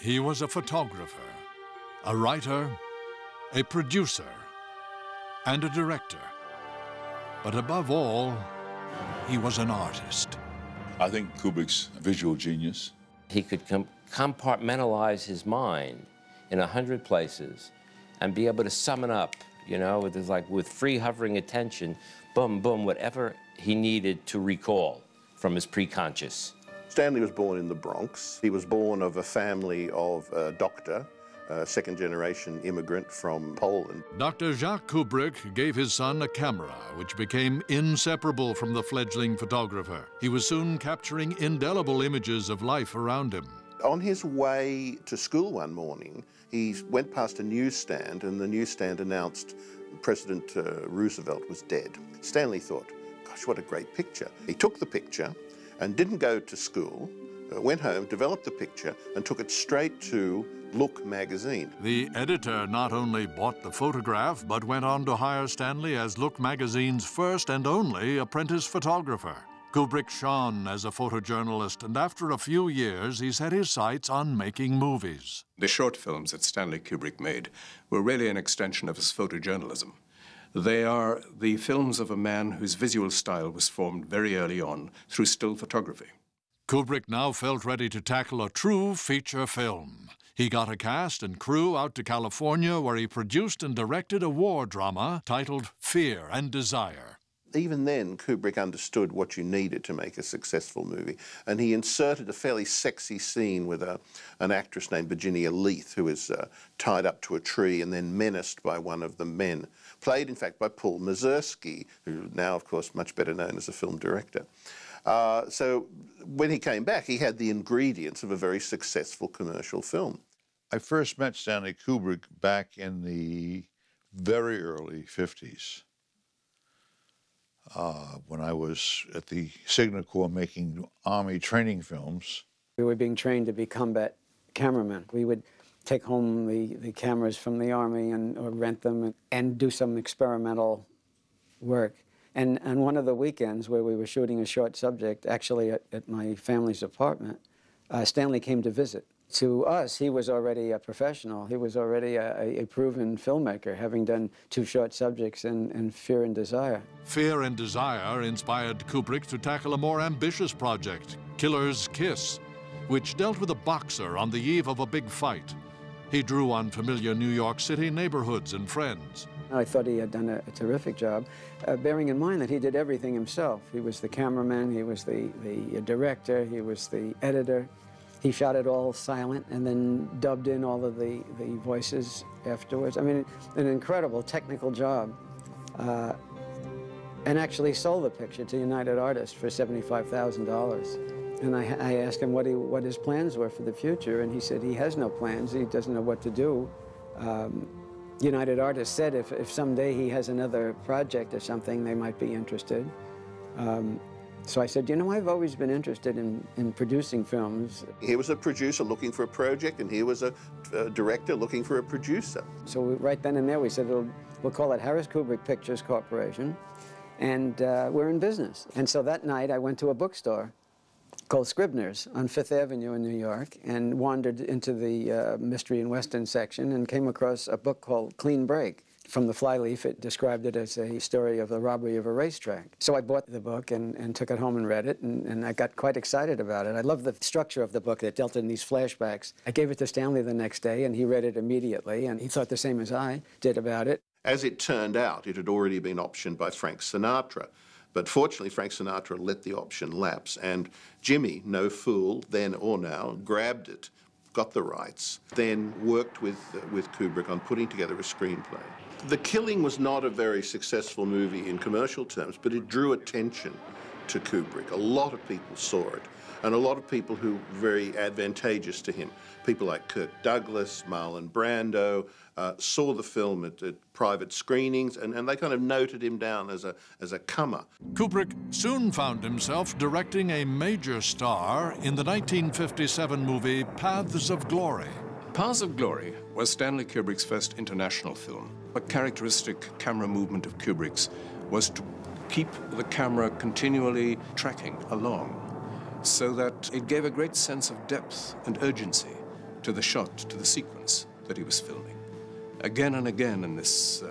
He was a photographer, a writer, a producer, and a director. But above all, he was an artist. I think Kubrick's visual genius. He could compartmentalize his mind in 100 places and be able to sum it up, you know, with free hovering attention, boom, boom, whatever he needed to recall from his preconscious. Stanley was born in the Bronx. He was born of a family of a doctor, a second-generation immigrant from Poland. Dr. Jacques Kubrick gave his son a camera, which became inseparable from the fledgling photographer. He was soon capturing indelible images of life around him. On his way to school one morning, he went past a newsstand, and the newsstand announced President Roosevelt was dead. Stanley thought, gosh, what a great picture. He took the picture and didn't go to school, went home, developed the picture, and took it straight to Look magazine. The editor not only bought the photograph, but went on to hire Stanley as Look magazine's first and only apprentice photographer. Kubrick shone as a photojournalist, and after a few years, he set his sights on making movies. The short films that Stanley Kubrick made were really an extension of his photojournalism. They are the films of a man whose visual style was formed very early on through still photography. Kubrick now felt ready to tackle a true feature film. He got a cast and crew out to California, where he produced and directed a war drama titled Fear and Desire. Even then, Kubrick understood what you needed to make a successful movie, and he inserted a fairly sexy scene with an actress named Virginia Leith, who is tied up to a tree and then menaced by one of the men, played, in fact, by Paul Mazursky, who now, of course, much better known as a film director. So when he came back, he had the ingredients of a very successful commercial film. I first met Stanley Kubrick back in the very early 50s. When I was at the Signal Corps making Army training films. We were being trained to be combat cameramen. We would take home the cameras from the Army or rent them and do some experimental work. And on one of the weekends where we were shooting a short subject, actually at my family's apartment, Stanley came to visit. To us, he was already a professional. He was already a proven filmmaker, having done 2 short subjects in Fear and Desire. Fear and Desire inspired Kubrick to tackle a more ambitious project, Killer's Kiss, which dealt with a boxer on the eve of a big fight. He drew on familiar New York City neighborhoods and friends. I thought he had done a terrific job, bearing in mind that he did everything himself. He was the cameraman, he was the director, he was the editor. He shot it all silent and then dubbed in all of the voices afterwards. I mean, an incredible technical job. And actually sold the picture to United Artists for $75,000. And I asked him what his plans were for the future, and he said he has no plans. He doesn't know what to do. United Artists said if someday he has another project or something, they might be interested. So I said, you know, I've always been interested in producing films. Here was a producer looking for a project, and here was a director looking for a producer. So right then and there we said, we'll call it Harris Kubrick Pictures Corporation, and we're in business. And so that night I went to a bookstore called Scribner's on Fifth Avenue in New York and wandered into the Mystery and Western section and came across a book called Clean Break. From the flyleaf, it described it as a story of the robbery of a racetrack. So I bought the book and took it home and read it, and I got quite excited about it. I loved the structure of the book. It dealt in these flashbacks. I gave it to Stanley the next day, and he read it immediately, and he thought the same as I did about it. As it turned out, it had already been optioned by Frank Sinatra. But fortunately, Frank Sinatra let the option lapse, and Jimmy, no fool, then or now, grabbed it, got the rights, then worked with Kubrick on putting together a screenplay. The Killing was not a very successful movie in commercial terms, but it drew attention to Kubrick. A lot of people saw it, and a lot of people who were very advantageous to him. People like Kirk Douglas, Marlon Brando, saw the film at private screenings, and they kind of noted him down as a comer. Kubrick soon found himself directing a major star in the 1957 movie Paths of Glory. Paths of Glory was Stanley Kubrick's first international film. A characteristic camera movement of Kubrick's was to keep the camera continually tracking along so that it gave a great sense of depth and urgency to the shot, to the sequence that he was filming. Again and again in this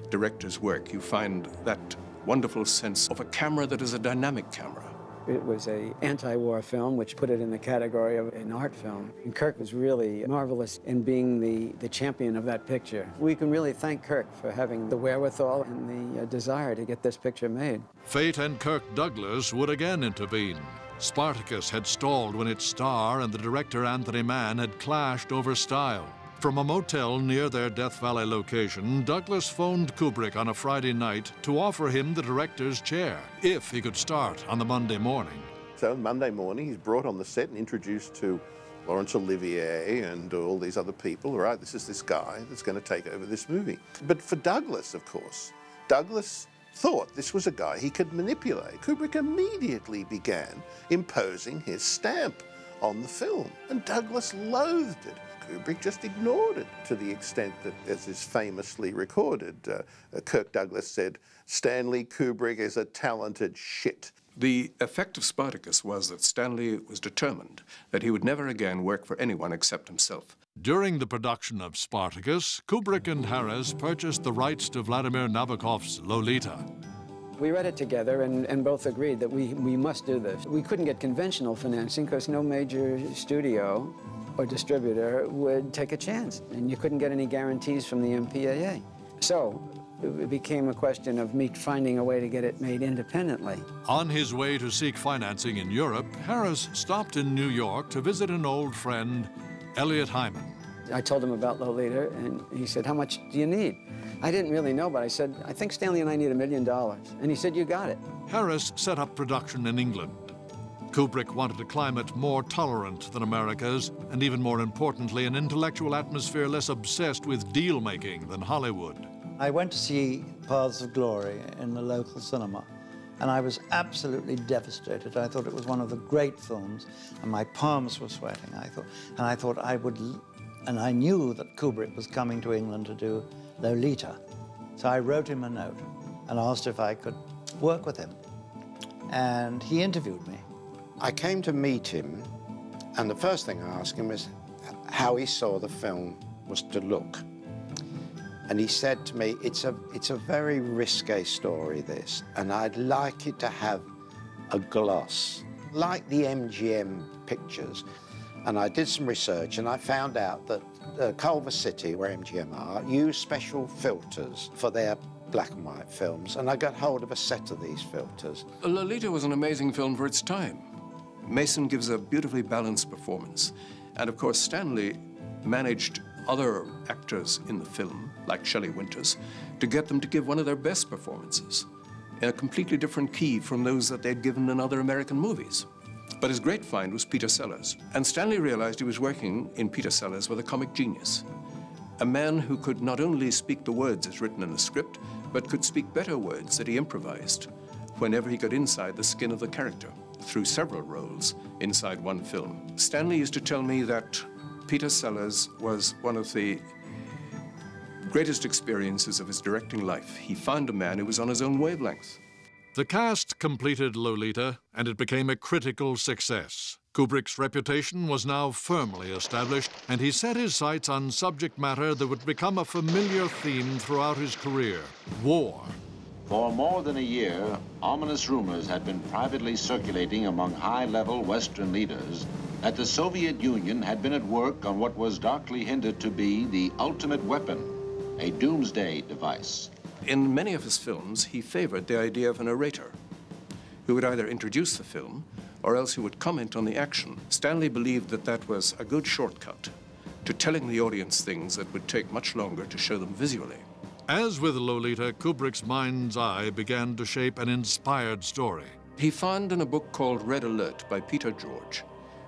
director's work, you find that wonderful sense of a camera that is a dynamic camera. It was an anti-war film, which put it in the category of an art film. And Kirk was really marvelous in being the champion of that picture. We can really thank Kirk for having the wherewithal and the desire to get this picture made. Fate and Kirk Douglas would again intervene. Spartacus had stalled when its star and the director Anthony Mann had clashed over style. From a motel near their Death Valley location, Douglas phoned Kubrick on a Friday night to offer him the director's chair, if he could start on the Monday morning. So Monday morning, he's brought on the set and introduced to Laurence Olivier and all these other people. All right, this is this guy that's going to take over this movie. But for Douglas, of course, Douglas thought this was a guy he could manipulate. Kubrick immediately began imposing his stamp on the film, and Douglas loathed it. Kubrick just ignored it, to the extent that, as is famously recorded, Kirk Douglas said, "Stanley Kubrick is a talented shit." The effect of Spartacus was that Stanley was determined that he would never again work for anyone except himself. During the production of Spartacus, Kubrick and Harris purchased the rights to Vladimir Nabokov's Lolita. We read it together and both agreed that we must do this. We couldn't get conventional financing because no major studio or distributor would take a chance, and you couldn't get any guarantees from the MPAA. So it became a question of me finding a way to get it made independently. On his way to seek financing in Europe, Harris stopped in New York to visit an old friend, Elliot Hyman. I told him about Lolita, and he said, "How much do you need?" I didn't really know, but I said, "I think Stanley and I need $1 million." And he said, "You got it." Harris set up production in England. Kubrick wanted a climate more tolerant than America's, and even more importantly, an intellectual atmosphere less obsessed with deal-making than Hollywood. I went to see Paths of Glory in the local cinema, and I was absolutely devastated. I thought it was one of the great films, and my palms were sweating. I thought I would, and I knew that Kubrick was coming to England to do Lolita. So I wrote him a note and asked if I could work with him, and he interviewed me. I came to meet him, and the first thing I asked him was how he saw the film was to look. And he said to me, it's a very risque story, this, and I'd like it to have a gloss, like the MGM pictures. And I did some research, and I found out that Culver City, where MGM are, use special filters for their black and white films, and I got hold of a set of these filters. Lolita was an amazing film for its time. Mason gives a beautifully balanced performance. And of course, Stanley managed other actors in the film, like Shelley Winters, to get them to give one of their best performances in a completely different key from those that they'd given in other American movies. But his great find was Peter Sellers. And Stanley realized he was working in Peter Sellers with a comic genius, a man who could not only speak the words as written in the script, but could speak better words that he improvised whenever he got inside the skin of the character, through several roles inside one film. Stanley used to tell me that Peter Sellers was one of the greatest experiences of his directing life. He found a man who was on his own wavelength. The cast completed Lolita, and it became a critical success. Kubrick's reputation was now firmly established, and he set his sights on subject matter that would become a familiar theme throughout his career: war. For more than a year, ominous rumors had been privately circulating among high-level Western leaders that the Soviet Union had been at work on what was darkly hinted to be the ultimate weapon, a doomsday device. In many of his films, he favored the idea of a narrator who would either introduce the film or else who would comment on the action. Stanley believed that that was a good shortcut to telling the audience things that would take much longer to show them visually. As with Lolita, Kubrick's mind's eye began to shape an inspired story. He found in a book called Red Alert by Peter George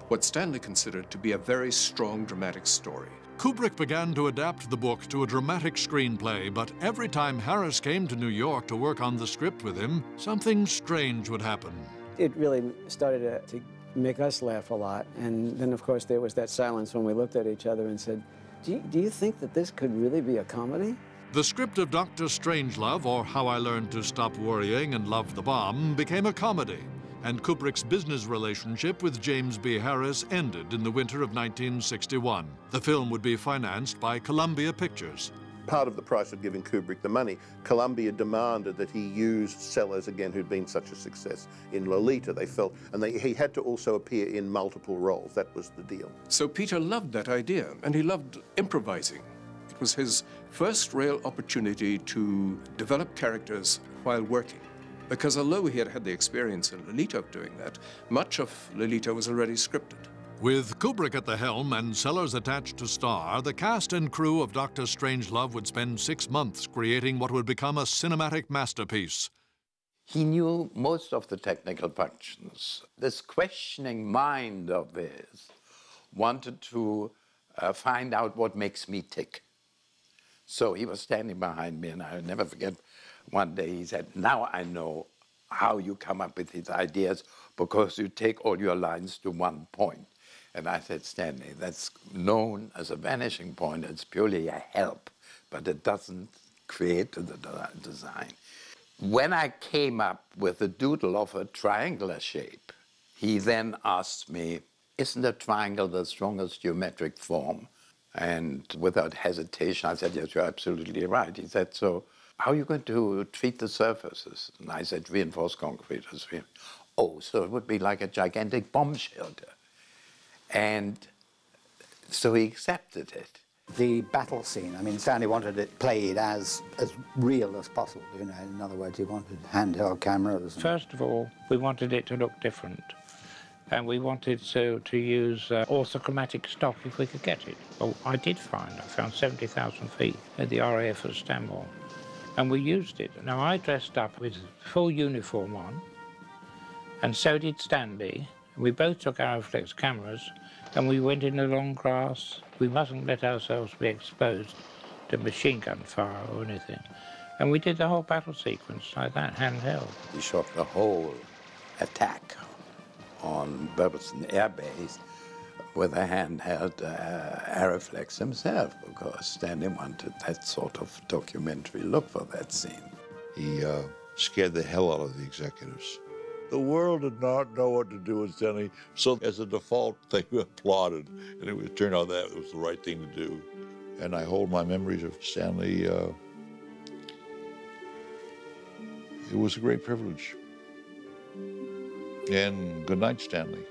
what Stanley considered to be a very strong dramatic story. Kubrick began to adapt the book to a dramatic screenplay, but every time Harris came to New York to work on the script with him, something strange would happen. It really started to make us laugh a lot, and then of course there was that silence when we looked at each other and said, do you think that this could really be a comedy? The script of Dr. Strangelove, or How I Learned to Stop Worrying and Love the Bomb, became a comedy, and Kubrick's business relationship with James B. Harris ended in the winter of 1961. The film would be financed by Columbia Pictures. Part of the price of giving Kubrick the money, Columbia demanded that he use Sellers again, who'd been such a success in Lolita, they felt, and he had to also appear in multiple roles. That was the deal. So Peter loved that idea, and he loved improvising. It was his first real opportunity to develop characters while working. Because although he had had the experience in Lolita of doing that, much of Lolita was already scripted. With Kubrick at the helm and Sellers attached to star, the cast and crew of Dr. Strangelove would spend 6 months creating what would become a cinematic masterpiece. He knew most of the technical functions. This questioning mind of his wanted to find out what makes me tick. So he was standing behind me, and I'll never forget, one day he said, "Now I know how you come up with these ideas, because you take all your lines to one point." And I said, "Stanley, that's known as a vanishing point. It's purely a help, but it doesn't create the design." When I came up with a doodle of a triangular shape, he then asked me, "Isn't a triangle the strongest geometric form?" And without hesitation, I said, "Yes, you're absolutely right." He said, "So how are you going to treat the surfaces?" And I said, "Reinforced concrete." "Oh, so it would be like a gigantic bomb shelter." And so he accepted it. The battle scene, I mean, Stanley wanted it played as real as possible, you know. In other words, he wanted handheld cameras. First of all, we wanted it to look different. And we wanted to use orthochromatic stock if we could get it. Well, I found 70,000 feet at the RAF at Stanmore. And we used it. Now, I dressed up with full uniform on, and so did Stanley. We both took our reflex cameras, and we went in the long grass. We mustn't let ourselves be exposed to machine gun fire or anything. And we did the whole battle sequence like that, handheld. He shot the whole attack on Burleson Air Base with a handheld Aeroflex himself, because Stanley wanted that sort of documentary look for that scene. He scared the hell out of the executives. The world did not know what to do with Stanley, so as a default thing, we applauded, and it turned out that it was the right thing to do. And I hold my memories of Stanley. It was a great privilege. And good night, Stanley.